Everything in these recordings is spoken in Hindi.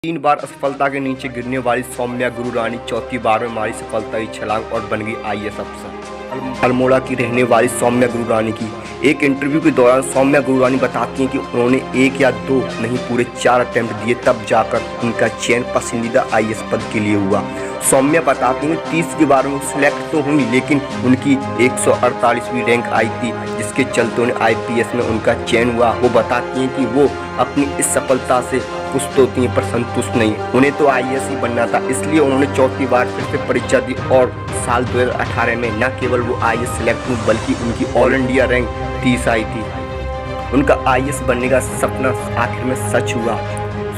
3 बार असफलता के नीचे गिरने वाली सौम्या गुरुरानी चौथी बार में मारी सफलता की छलांग और बन गई आईएएस अफसर। अल्मोड़ा की रहने वाली सौम्या गुरुरानी की एक इंटरव्यू के दौरान सौम्या गुरुरानी बताती हैं कि उन्होंने 1 या 2 नहीं पूरे 4 अटेम्प्ट दिए, तब जाकर उनका चयन पसंदीदा आईएएस पद के लिए हुआ। सौम्या बताती हैं 30 बार में सिलेक्ट तो हुई, लेकिन उनकी 148वीं रैंक आई थी, जिसके चलते उन्हें आईपीएस में उनका चयन हुआ। वो बताती हैं कि वो अपनी इस सफलता से खुश तो थी पर संतुष्ट नहीं, उन्हें तो आईएएस ही बनना था, इसलिए उन्होंने चौथी बार फिर से परीक्षा दी और साल 2018 में न केवल वो आईएएस सिलेक्ट हुई बल्कि उनकी ऑल इंडिया रैंक 30 आई थी। उनका आईएएस बनने का सपना आखिर में सच हुआ।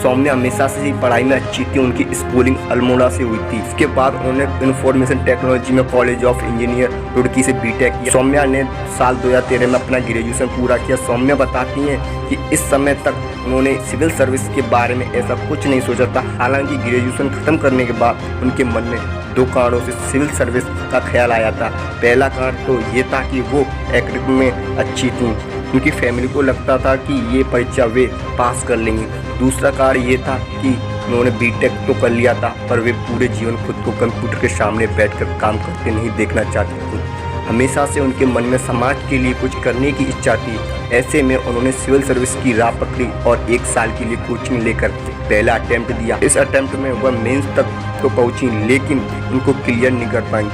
सौम्या हमेशा से ही पढ़ाई में अच्छी थी, उनकी स्कूलिंग अल्मोड़ा से हुई थी। इसके बाद उन्होंने इंफॉर्मेशन टेक्नोलॉजी में कॉलेज ऑफ इंजीनियर रुड़की से बीटेक किया। सौम्या ने साल 2013 में अपना ग्रेजुएशन पूरा किया। सौम्या बताती हैं कि इस समय तक उन्होंने सिविल सर्विस के बारे में ऐसा कुछ नहीं सोचा था। हालांकि ग्रेजुएशन खत्म करने के बाद उनके मन में 2 कारणों से सिविल सर्विस का ख्याल आया था। पहला कारण तो ये था कि वो एकेडमिक में अच्छी थी, उनकी फैमिली को लगता था कि ये परीक्षा वे पास कर लेंगी। दूसरा कारण ये था कि उन्होंने बीटेक तो कर लिया था, पर वे पूरे जीवन खुद को कंप्यूटर के सामने बैठकर काम करते नहीं देखना चाहती थी। हमेशा से उनके मन में समाज के लिए कुछ करने की इच्छा थी। ऐसे में उन्होंने सिविल सर्विस की राह पकड़ी और 1 साल के लिए कोचिंग लेकर पहला अटेम्प्ट दिया। इस अटेम्प्ट में वह मेंस तक तो पहुंची, लेकिन उनको क्लियर नहीं कर पाई।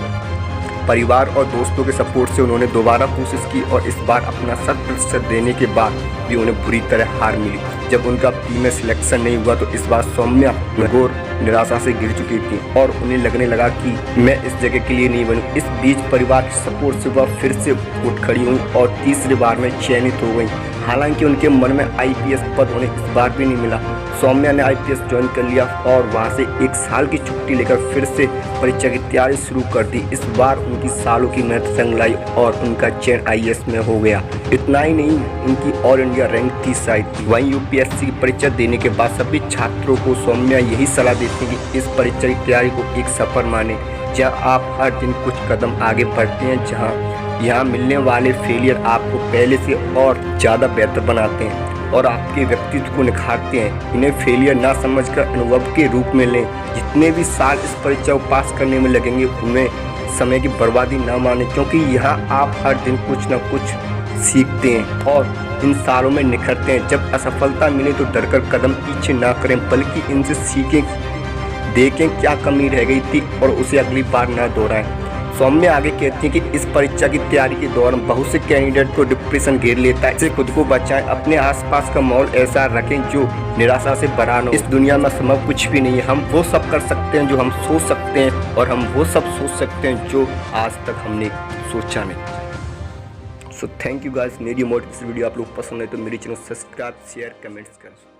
परिवार और दोस्तों के सपोर्ट से उन्होंने दोबारा कोशिश की और इस बार अपना 100% देने के बाद भी उन्हें बुरी तरह हार मिली। जब उनका प्री में सिलेक्शन नहीं हुआ तो इस बार सौम्या घोर निराशा से गिर चुकी थी और उन्हें लगने लगा कि मैं इस जगह के लिए नहीं बनूं। इस बीच परिवार के सपोर्ट से वह फिर से उठ खड़ी हुई और तीसरी बार में चयनित हो गई। हालांकि उनके मन में आईपीएस पद उन्हें इस बार भी नहीं मिला। सौम्या ने आईपीएस ज्वाइन कर लिया और वहां से 1 साल की छुट्टी लेकर फिर से परीक्षा की तैयारी शुरू कर दी। इस बार उनकी सालों की मेहनत संग लाई और उनका चयन आईएएस में हो गया। इतना ही नहीं, उनकी ऑल इंडिया रैंक 30 आई थी। वहीं यूपीएससी की परीक्षा देने के बाद सभी छात्रों को सौम्या यही सलाह देती है कि इस परीक्षा की तैयारी को एक सफर माने, जहाँ आप हर दिन कुछ कदम आगे बढ़ते हैं, जहाँ यहाँ मिलने वाले फेलियर आपको पहले से और ज़्यादा बेहतर बनाते हैं और आपके व्यक्तित्व को निखारते हैं। इन्हें फेलियर ना समझकर अनुभव के रूप में लें। जितने भी साल इस परीक्षा को पास करने में लगेंगे उन्हें समय की बर्बादी ना माने, क्योंकि यहाँ आप हर दिन कुछ न कुछ सीखते हैं और इन सालों में निखरते हैं। जब असफलता मिले तो डरकर कदम पीछे ना करें, बल्कि इनसे सीखें, देखें क्या कमी रह गई थी और उसे अगली बार ना दोहराएं। सौम्या आगे कहती हैं कि इस परीक्षा की तैयारी के दौरान बहुत से कैंडिडेट को डिप्रेशन घेर लेता है। इससे खुद को बचाएं, अपने आसपास का माहौल ऐसा रखें जो निराशा से भरा न हो। इस दुनिया में संभव कुछ भी नहीं है। हम वो सब कर सकते हैं जो हम सोच सकते हैं और हम वो सब सोच सकते हैं जो आज तक हमने सोचा नहीं। So thank you guys. मेरी मोटिवेशन वीडियो आप लोग पसंद है तो मेरी चैनल सब्सक्राइब, शेयर, कमेंट्स करें।